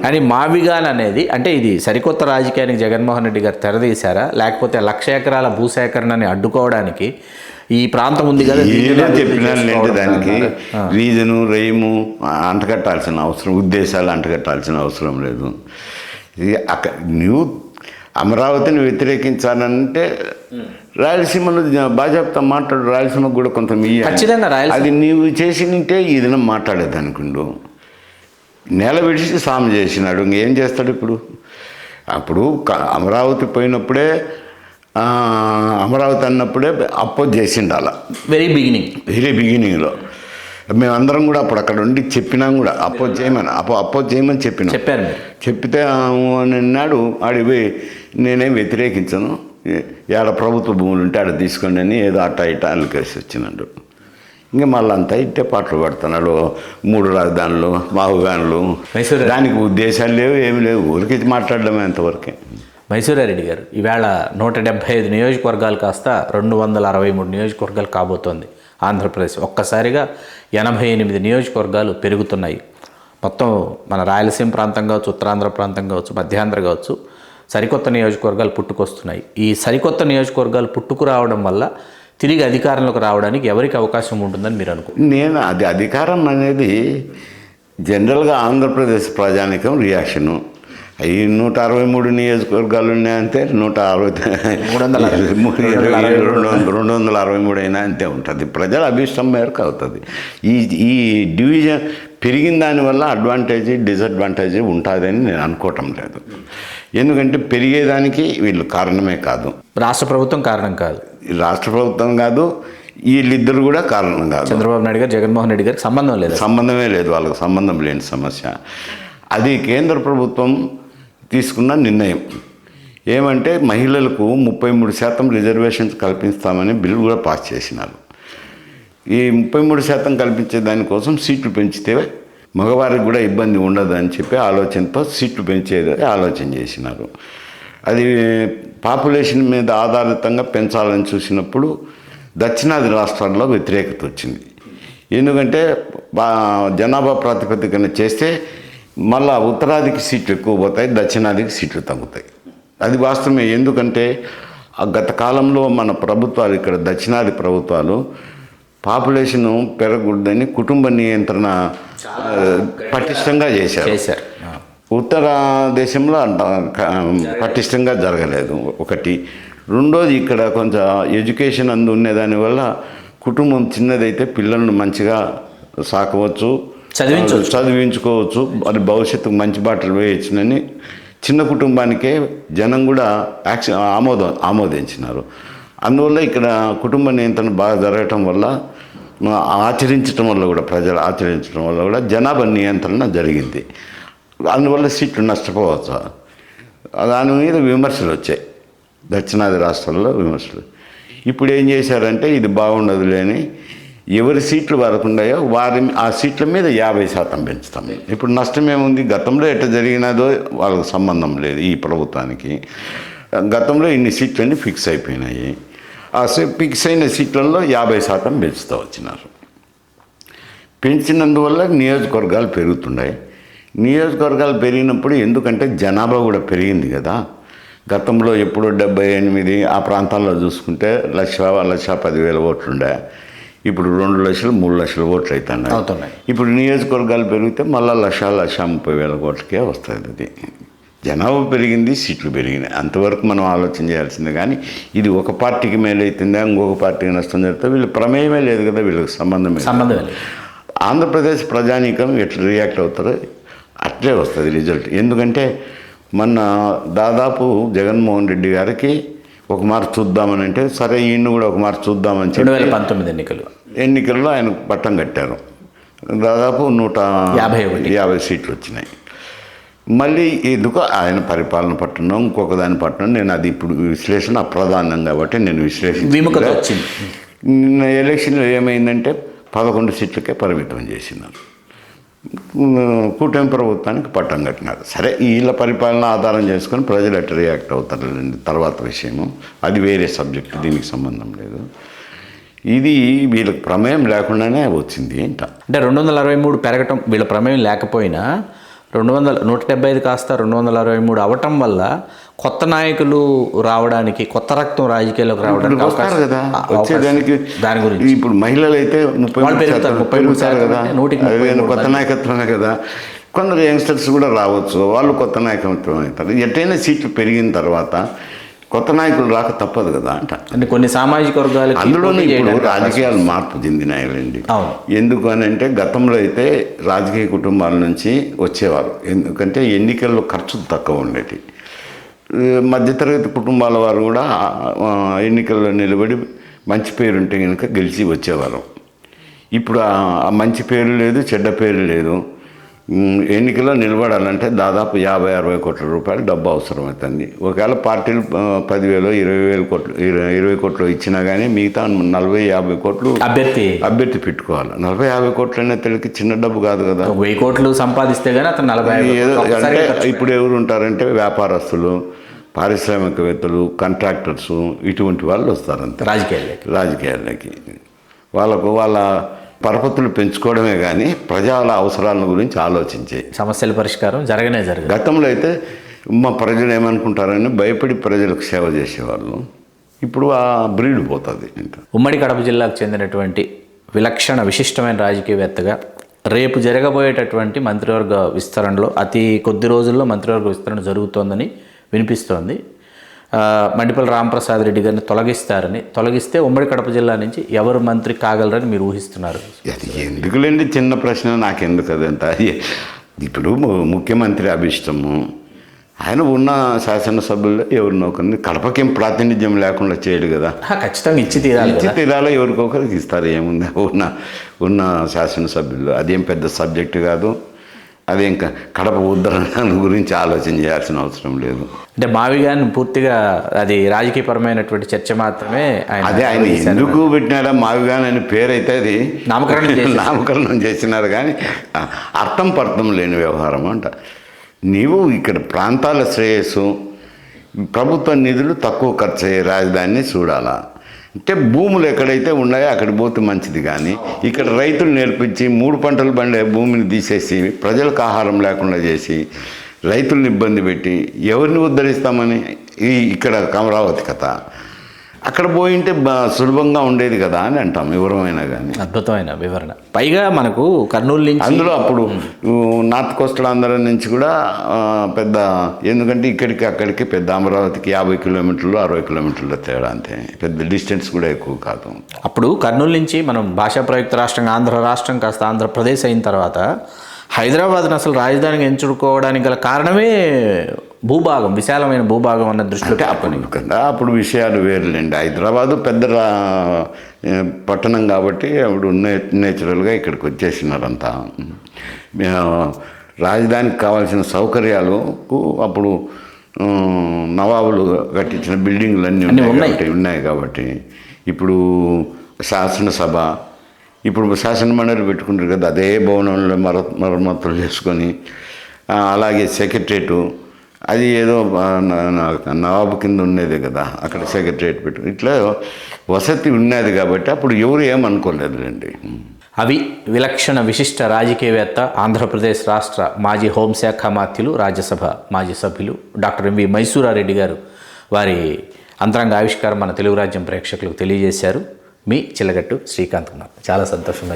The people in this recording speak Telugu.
కానీ మావిగాన్ అనేది అంటే ఇది సరికొత్త రాజకీయానికి జగన్మోహన్ రెడ్డి గారు తెరదీశారా, లేకపోతే 1,00,000 ఎకరాల భూసేకరణని అడ్డుకోవడానికి ఈ ప్రాంతం ఉంది కదా చెప్పినానంటే దానికి రీజను రైము అంటగట్టాల్సిన అవసరం, ఉద్దేశాలు అంటగట్టాల్సిన అవసరం లేదు. ఇది నువ్వు అమరావతిని వ్యతిరేకించాలంటే రాయలసీమలో భాజపాతో మాట్లాడు, రాయలసీమకు కూడా కొంత అది నీవు చేసినంటే ఇది మాట్లాడేది అనుకుండు. నేల విడిచి సాము చేసినాడు, ఇంకేం చేస్తాడు ఇప్పుడు? అప్పుడు అమరావతి పోయినప్పుడే అమరావతి అన్నప్పుడే అపోజ్ చేసిండు అలా వెరీ బిగినింగ్లో మేమందరం కూడా అప్పుడు అక్కడ ఉండి చెప్పినాం కూడా అపోజ్ చేయమని చెప్పారు. చెప్పితే అన్నాడు ఆడిపోయి నేనేం వ్యతిరేకించను, ఏడ ప్రభుత్వ భూములు ఉంటే ఆడ తీసుకోండి అని ఏదో అట్ట ఇట్ట అల్లికేసి వచ్చినాడు. ఇంకా మళ్ళీ అంతా ఇట్టే పాటలు పడుతున్నాడు, 3 రాజధానులు మావుగానులు, దానికి ఉద్దేశాలు లేవు ఏమి లేవు, ఊరికి మాట్లాడడమే అంతవరకే. మైసూరారెడ్డి గారు ఈవేళ 175 నియోజకవర్గాలు కాస్త 263 నియోజకవర్గాలు కాబోతోంది ఆంధ్రప్రదేశ్. ఒక్కసారిగా 88 నియోజకవర్గాలు పెరుగుతున్నాయి. మొత్తం మన రాయలసీమ ప్రాంతం కావచ్చు, ఉత్తరాంధ్ర ప్రాంతం కావచ్చు, మధ్యాంధ్ర కావచ్చు, సరికొత్త నియోజకవర్గాలు పుట్టుకొస్తున్నాయి. ఈ సరికొత్త నియోజకవర్గాలు పుట్టుకురావడం వల్ల తిరిగి అధికారంలోకి రావడానికి ఎవరికి అవకాశం ఉంటుందని మీరు అది అధికారం అనేది జనరల్గా ఆంధ్రప్రదేశ్ ప్రజానికం రియాక్షను. ఈ 163 నియోజకవర్గాలు ఉన్నాయంటే 263 అయినా అంతే ఉంటుంది. ప్రజల అభిష్టం మేరకు అవుతుంది. ఈ డివిజన్ పెరిగిన దానివల్ల అడ్వాంటేజ్ డిసడ్వాంటేజ్ ఉంటుందని నేను అనుకోవటం లేదు. ఎందుకంటే పెరిగేదానికి వీళ్ళు కారణమే కాదు, రాష్ట్ర ప్రభుత్వం కారణం కాదు, వీళ్ళిద్దరు కూడా కారణం కాదు. చంద్రబాబు నాయుడు గారు జగన్మోహన్ రెడ్డి గారికి సంబంధమే లేదు, వాళ్ళకి సంబంధం లేని సమస్య. అది కేంద్ర ప్రభుత్వం తీసుకున్న నిర్ణయం ఏమంటే మహిళలకు 33% రిజర్వేషన్స్ కల్పిస్తామని బిల్లు కూడా పాస్ చేసినారు. ఈ 33% కల్పించే దానికోసం సీట్లు పెంచితే మగవారికి కూడా ఇబ్బంది ఉండదు అని చెప్పి ఆలోచనతో సీట్లు పెంచేది ఆలోచన చేసినారు. అది పాపులేషన్ మీద ఆధారితంగా పెంచాలని చూసినప్పుడు దక్షిణాది రాష్ట్రాల్లో వ్యతిరేకత వచ్చింది. ఎందుకంటే జనాభా ప్రాతిపదికన చేస్తే మళ్ళా ఉత్తరాదికి సీట్లు ఎక్కువ పోతాయి, దక్షిణాదికి సీట్లు తగ్గుతాయి. అది వాస్తవమే. ఎందుకంటే గత కాలంలో మన ప్రభుత్వాలు, ఇక్కడ దక్షిణాది ప్రభుత్వాలు పాపులేషన్ పెరగకూడదని కుటుంబ నియంత్రణ పటిష్టంగా చేశారు. ఉత్తర దేశంలో పటిష్టంగా జరగలేదు ఒకటి. రెండోది ఇక్కడ కొంచెం ఎడ్యుకేషన్ అందు ఉండేదానివల్ల కుటుంబం చిన్నదైతే పిల్లలను మంచిగా సాకవచ్చు, చదివించుకోవచ్చు, అది భవిష్యత్తుకు మంచి బాటలు వేయచ్చునని చిన్న కుటుంబానికే జనం కూడా ఆమోదించినారు. అందువల్ల ఇక్కడ కుటుంబ నియంత్రణ బాగా జరగటం వల్ల ప్రజలు ఆచరించడం వల్ల కూడా జనాభా నియంత్రణ జరిగింది. అందువల్ల సీట్లు నష్టపోవచ్చు. దాని మీద విమర్శలు వచ్చాయి, దక్షిణాది రాష్ట్రాల్లో విమర్శలు. ఇప్పుడు ఏం చేశారంటే ఇది బాగుండదు లేని ఎవరి సీట్లు వరకు ఉన్నాయో ఆ సీట్ల మీద 50% పెంచుతాం. ఇప్పుడు నష్టం ఏముంది? గతంలో ఎట్లా జరిగినదో వాళ్ళకి సంబంధం లేదు. ఈ ప్రభుత్వానికి గతంలో ఇన్ని సీట్లన్నీ ఫిక్స్ అయిపోయినాయి. ఆ ఫిక్స్ అయిన సీట్లలో 50% పెంచుతూ వచ్చినారు. పెంచినందువల్ల నియోజకవర్గాలు పెరుగుతున్నాయి. నియోజకవర్గాలు పెరిగినప్పుడు ఎందుకంటే జనాభా కూడా పెరిగింది కదా. గతంలో ఎప్పుడు 78 ఆ ప్రాంతాల్లో చూసుకుంటే 1,10,000 ఓట్లుండే, ఇప్పుడు 2 లక్షలు 3 లక్షల ఓట్లు అవుతున్నాయి. ఇప్పుడు నియోజకవర్గాలు పెరిగితే మళ్ళీ 1,30,000 ఓట్లకే వస్తుంది. అది జనాభా పెరిగింది, సీట్లు పెరిగినాయి. అంతవరకు మనం ఆలోచన చేయాల్సిందే. కానీ ఇది ఒక పార్టీకి మేలు అవుతుందా, ఇంకొక పార్టీకి నష్టం జరుగుతుంది, వీళ్ళు ప్రమేయమే లేదు కదా, వీళ్ళకి సంబంధమే లేదు. ఆంధ్రప్రదేశ్ ప్రజానీకం ఎట్లా రియాక్ట్ అవుతారో అట్లే వస్తుంది రిజల్ట్. ఎందుకంటే మొన్న దాదాపు జగన్మోహన్ రెడ్డి గారికి ఒక మార్కు చూద్దామని అంటే సరే ఈయన కూడా ఒక మార్కు చూద్దామని చెప్పి 2019 ఎన్నికల్లో ఆయన పట్టం కట్టారు. దాదాపు 150 సీట్లు వచ్చినాయి. మళ్ళీ ఎందుకు ఆయన పరిపాలన పట్టణం ఇంకొక దాని పట్టణం నేను అది ఇప్పుడు విశ్లేషణ అప్రధానం కాబట్టి నేను నిన్న ఎలక్షన్లో ఏమైందంటే 11 సీట్లకే పరిమితం చేసినారు. కూటమి ప్రభుత్వానికి పట్టం కట్టినారు. సరే వీళ్ళ పరిపాలన ఆధారం చేసుకొని ప్రజలు ఎట్లా రియాక్ట్ అవుతారు తర్వాత విషయము, అది వేరే సబ్జెక్ట్, దీనికి సంబంధం లేదు. ఇది వీళ్ళకి ప్రమేయం లేకుండానే వచ్చింది. అంటే 263 పెరగటం వీళ్ళ ప్రమేయం లేకపోయినా 175 కాస్త 263 అవటం వల్ల కొత్త నాయకులు రావడానికి, కొత్త రక్తం రాజకీయాల్లోకి రావడానికి వస్తారు కదా, వచ్చేదానికి. దాని గురించి ఇప్పుడు మహిళలు అయితే 33 పెరుగుతారు కదా, 100% కొత్త నాయకత్వమే కదా. కొందరు యంగ్స్టర్స్ కూడా రావచ్చు, వాళ్ళు కొత్త నాయకత్వం అవుతారు. ఎట్టయినా సీట్లు పెరిగిన తర్వాత కొత్త నాయకులు రాక తప్పదు కదా అంట. అంటే కొన్ని సామాజిక వర్గాలు అందులోనే ఇప్పుడు రాజకీయాలు మార్పు చెందినాయండి. ఎందుకు అని అంటే గతంలో అయితే రాజకీయ కుటుంబాల నుంచి వచ్చేవారు, ఎందుకంటే ఎన్నికల్లో ఖర్చులు తక్కువ ఉండేది. మధ్యతరగతి కుటుంబాల వారు కూడా ఎన్నికల్లో నిలబడి మంచి పేరుంటే కనుక గెలిచి వచ్చేవారు. ఇప్పుడు ఆ మంచి పేరు లేదు, చెడ్డ పేరు లేదు. ఎన్నికల్లో నిలబడాలంటే దాదాపు 50-60 కోట్ల రూపాయలు డబ్బు అవసరమవుతుంది. ఒకవేళ పార్టీలు 10,000, 20,000 కోట్లు, 20 కోట్లు ఇచ్చినా కానీ మిగతా 40-50 కోట్లు అభ్యర్థి పెట్టుకోవాలి. 40-50 కోట్లు అనే తెలికి చిన్న డబ్బు కాదు కదా. 1000 కోట్లు సంపాదిస్తే కానీ అతను 40 అంటే ఇప్పుడు ఎవరు ఉంటారంటే వ్యాపారస్తులు, పారిశ్రామికవేత్తలు, కాంట్రాక్టర్స్, ఇటువంటి వాళ్ళు వస్తారంతే రాజకీయాలకి. వాళ్ళ పరపతులు పెంచుకోవడమే కానీ ప్రజల అవసరాల గురించి ఆలోచించే సమస్యల పరిష్కారం జరగదు. గతంలో అయితే మా ప్రజలు ఏమనుకుంటారని భయపడి ప్రజలకు సేవ చేసేవాళ్ళు. ఇప్పుడు ఆ బ్రీడ్ పోతుంది. ఉమ్మడి కడప జిల్లాకు చెందినటువంటి విలక్షణ విశిష్టమైన రాజకీయవేత్తగా రేపు జరగబోయేటటువంటి మంత్రివర్గ విస్తరణలో అతి కొద్ది రోజుల్లో మంత్రివర్గ విస్తరణ జరుగుతోందని వినిపిస్తోంది. మండిపల్లి రామప్రసాద్ రెడ్డి గారిని తొలగిస్తే ఉమ్మడి కడప జిల్లా నుంచి ఎవరు మంత్రి కాగలరని మీరు ఊహిస్తున్నారు? అది ఎందుకులేండి, చిన్న ప్రశ్న, నాకెందుకు అదంతా. ఇప్పుడు ముఖ్యమంత్రి అభిష్టము, ఆయన ఉన్న శాసనసభ్యుల్లో ఎవరినో ఒకరిని కడపకేం ప్రాతినిధ్యం లేకుండా చేయడు కదా. ఖచ్చితంగా ఇచ్చి తీరాలో ఎవరికొకరికి ఇస్తారు. ఏముంది, ఉన్న శాసనసభ్యులు అదేం పెద్ద సబ్జెక్టు కాదు. అదే ఇంకా కడప ఉద్ధరణ గురించి ఆలోచన చేయాల్సిన అవసరం లేదు. అంటే మావి గారిని పూర్తిగా అది రాజకీయపరమైనటువంటి చర్చ మాత్రమే. అదే ఆయన ఎందుకు పెట్టినాడా మావి గాని అని పేరు అయితే అది నామకరణం చేసినారు కానీ అర్థం పర్థం లేని వ్యవహారం అంట. నీవు ఇక్కడ ప్రాంతాల శ్రేయస్సు, ప్రభుత్వ నిధులు తక్కువ ఖర్చు అయ్యే రాజధానిని చూడాలా అంటే భూములు ఎక్కడైతే ఉన్నాయో అక్కడ పోతే మంచిది. కానీ ఇక్కడ రైతులు నేర్పించి 3 పంటలు పండే భూమిని తీసేసి ప్రజలకు ఆహారం లేకుండా చేసి రైతులను ఇబ్బంది పెట్టి ఎవరిని ఉద్ధరిస్తామని ఇక్కడ అమరావతి కథ. అక్కడ పోయింటే సులభంగా ఉండేది కదా అని అంటాం ఎవరమైనా కానీ. అద్భుతమైన వివరణ. పైగా మనకు కర్నూలు నుంచి అందులో అప్పుడు నార్త్ కోస్టల్ ఆంధ్ర నుంచి కూడా పెద్ద, ఎందుకంటే ఇక్కడికి అక్కడికి పెద్ద అమరావతికి 50 కిలోమీటర్లు 60 కిలోమీటర్ల తేడా, అంతే, పెద్ద డిస్టెన్స్ కూడా ఎక్కువ కాదు. అప్పుడు కర్నూలు నుంచి మనం భాషా ప్రయుక్త రాష్ట్రంగా ఆంధ్ర రాష్ట్రం కాస్త ఆంధ్రప్రదేశ్ అయిన తర్వాత హైదరాబాద్ను అసలు రాజధానిగా ఎంచుకోవడానికి గల కారణమే భూభాగం, విశాలమైన భూభాగం అన్న దృష్టిలో కదా. అప్పుడు విషయాలు వేరులేండి. హైదరాబాదు పెద్ద పట్టణం కాబట్టి అప్పుడు నేచురల్గా ఇక్కడికి వచ్చేసినారంతా. రాజధానికి కావాల్సిన సౌకర్యాలకు అప్పుడు నవాబులు కట్టించిన బిల్డింగ్లు అన్నీ ఉన్నాయి కాబట్టి ఇప్పుడు శాసనసభ, ఇప్పుడు శాసనమండలి పెట్టుకుంటారు కదా, అదే భవనంలో మరమ్మతులు చేసుకొని, అలాగే సెక్రటరేటు అది ఏదో నవాబు కింద ఉండేది కదా, అక్కడ సెక్రటరేట్ పెట్టు, ఇట్లా వసతి ఉన్నది కాబట్టి అప్పుడు ఎవరు ఏమనుకోలేదులేండి. అవి విలక్షణ విశిష్ట రాజకీయవేత్త, ఆంధ్రప్రదేశ్ రాష్ట్ర మాజీ హోంశాఖ మాత్యులు, రాజ్యసభ మాజీ సభ్యులు డాక్టర్ ఎంవి మైసూరారెడ్డి గారు వారి అంతరంగ ఆవిష్కారం మన తెలుగు రాజ్యం ప్రేక్షకులకు తెలియజేశారు. మీ చిల్లగట్టు శ్రీకాంత్ కుమార్. చాలా సంతోషం.